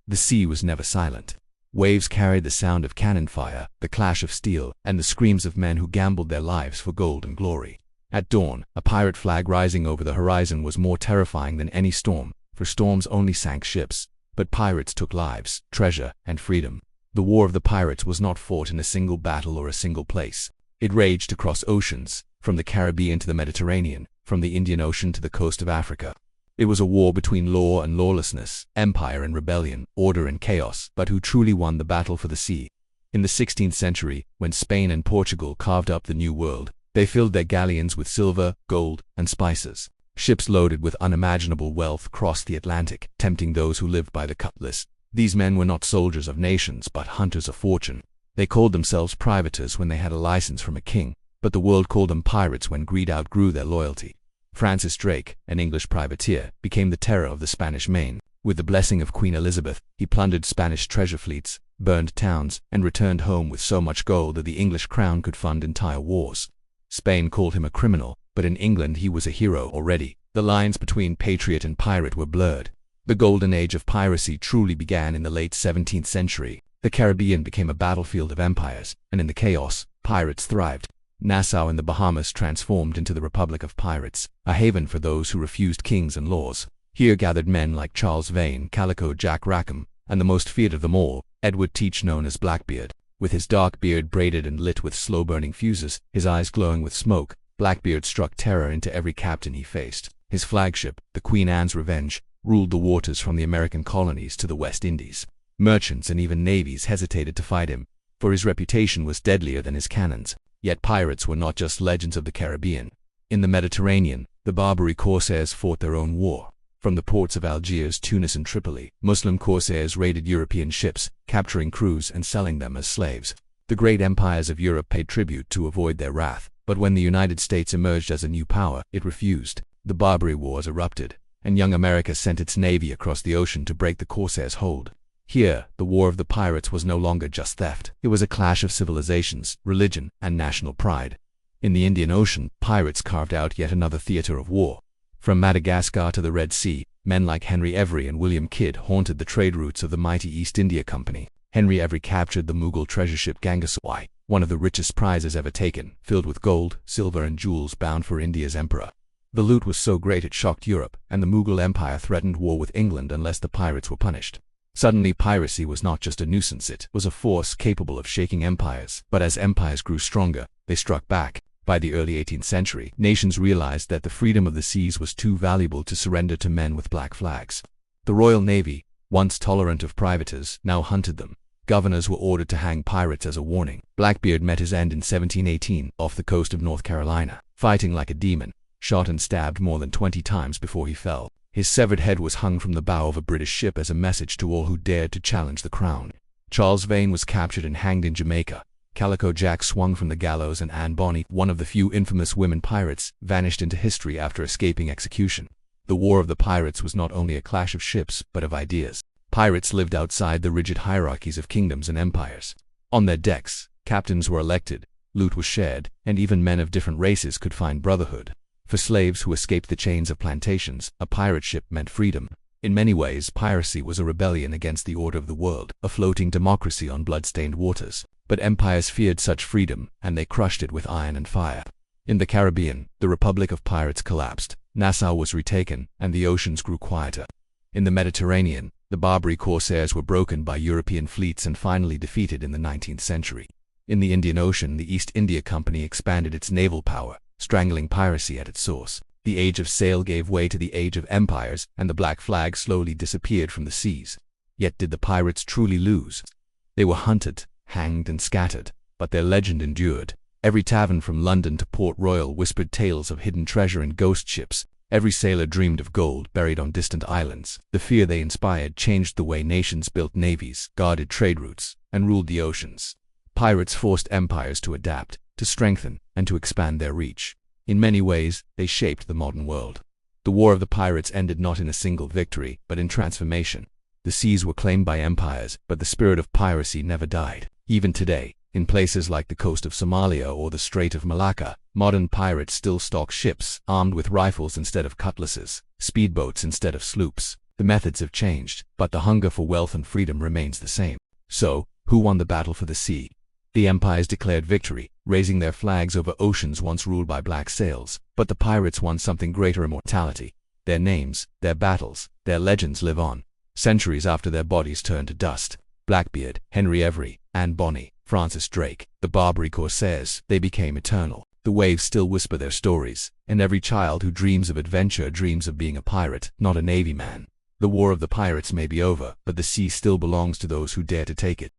The sea was never silent. Waves carried the sound of cannon fire, the clash of steel, and the screams of men who gambled their lives for gold and glory. At dawn, a pirate flag rising over the horizon was more terrifying than any storm, for storms only sank ships, but pirates took lives, treasure, and freedom. The War of the Pirates was not fought in a single battle or a single place. It raged across oceans, from the Caribbean to the Mediterranean, from the Indian Ocean to the coast of Africa. It was a war between law and lawlessness, empire and rebellion, order and chaos, but who truly won the battle for the sea? In the 16th century, when Spain and Portugal carved up the New World, they filled their galleons with silver, gold, and spices. Ships loaded with unimaginable wealth crossed the Atlantic, tempting those who lived by the cutlass. These men were not soldiers of nations, but hunters of fortune. They called themselves privateers when they had a license from a king, but the world called them pirates when greed outgrew their loyalty. Francis Drake, an English privateer, became the terror of the Spanish Main. With the blessing of Queen Elizabeth, he plundered Spanish treasure fleets, burned towns, and returned home with so much gold that the English crown could fund entire wars. Spain called him a criminal, but in England he was a hero already. The lines between patriot and pirate were blurred. The Golden Age of Piracy truly began in the late 17th century. The Caribbean became a battlefield of empires, and in the chaos, pirates thrived. Nassau in the Bahamas transformed into the Republic of Pirates, a haven for those who refused kings and laws. Here gathered men like Charles Vane, Calico Jack Rackham, and the most feared of them all, Edward Teach, known as Blackbeard. With his dark beard braided and lit with slow-burning fuses, his eyes glowing with smoke, Blackbeard struck terror into every captain he faced. His flagship, the Queen Anne's Revenge, ruled the waters from the American colonies to the West Indies. Merchants and even navies hesitated to fight him, for his reputation was deadlier than his cannons. Yet pirates were not just legends of the Caribbean. In the Mediterranean, the Barbary corsairs fought their own war. From the ports of Algiers, Tunis, and Tripoli, Muslim corsairs raided European ships, capturing crews and selling them as slaves. The great empires of Europe paid tribute to avoid their wrath, but when the United States emerged as a new power, it refused. The Barbary Wars erupted, and young America sent its navy across the ocean to break the corsairs' hold. Here, the War of the Pirates was no longer just theft. It was a clash of civilizations, religion, and national pride. In the Indian Ocean, pirates carved out yet another theater of war. From Madagascar to the Red Sea, men like Henry Every and William Kidd haunted the trade routes of the mighty East India Company. Henry Every captured the Mughal treasure ship Gangaswai, one of the richest prizes ever taken, filled with gold, silver, and jewels bound for India's emperor. The loot was so great it shocked Europe, and the Mughal Empire threatened war with England unless the pirates were punished. Suddenly, piracy was not just a nuisance, it was a force capable of shaking empires. But as empires grew stronger, they struck back. By the early 18th century, nations realized that the freedom of the seas was too valuable to surrender to men with black flags. The Royal Navy, once tolerant of privateers, now hunted them. Governors were ordered to hang pirates as a warning. Blackbeard met his end in 1718 off the coast of North Carolina, fighting like a demon, shot and stabbed more than 20 times before he fell. His severed head was hung from the bow of a British ship as a message to all who dared to challenge the crown. Charles Vane was captured and hanged in Jamaica. Calico Jack swung from the gallows, and Anne Bonny, one of the few infamous women pirates, vanished into history after escaping execution. The War of the Pirates was not only a clash of ships, but of ideas. Pirates lived outside the rigid hierarchies of kingdoms and empires. On their decks, captains were elected, loot was shared, and even men of different races could find brotherhood. For slaves who escaped the chains of plantations, a pirate ship meant freedom. In many ways, piracy was a rebellion against the order of the world, a floating democracy on blood-stained waters. But empires feared such freedom, and they crushed it with iron and fire. In the Caribbean, the Republic of Pirates collapsed. Nassau was retaken, and the oceans grew quieter. In the Mediterranean, the Barbary corsairs were broken by European fleets and finally defeated in the 19th century. In the Indian Ocean, the East India Company expanded its naval power, strangling piracy at its source. The age of sail gave way to the age of empires, and the black flag slowly disappeared from the seas. Yet did the pirates truly lose? They were hunted, hanged, and scattered, but their legend endured. Every tavern from London to Port Royal whispered tales of hidden treasure and ghost ships. Every sailor dreamed of gold buried on distant islands. The fear they inspired changed the way nations built navies, guarded trade routes, and ruled the oceans. Pirates forced empires to adapt, to strengthen, and to expand their reach. In many ways, they shaped the modern world. The War of the Pirates ended not in a single victory, but in transformation. The seas were claimed by empires, but the spirit of piracy never died. Even today, in places like the coast of Somalia or the Strait of Malacca, modern pirates still stalk ships, armed with rifles instead of cutlasses, speedboats instead of sloops, The methods have changed, but the hunger for wealth and freedom remains the same. So, who won the battle for the sea? The empires declared victory, raising their flags over oceans once ruled by black sails, but the pirates won something greater: immortality. Their names, their battles, their legends live on, centuries after their bodies turn to dust. Blackbeard, Henry Every, Anne Bonny, Francis Drake, the Barbary corsairs, they became eternal. The waves still whisper their stories, and every child who dreams of adventure dreams of being a pirate, not a navy man. The war of the pirates may be over, but the sea still belongs to those who dare to take it.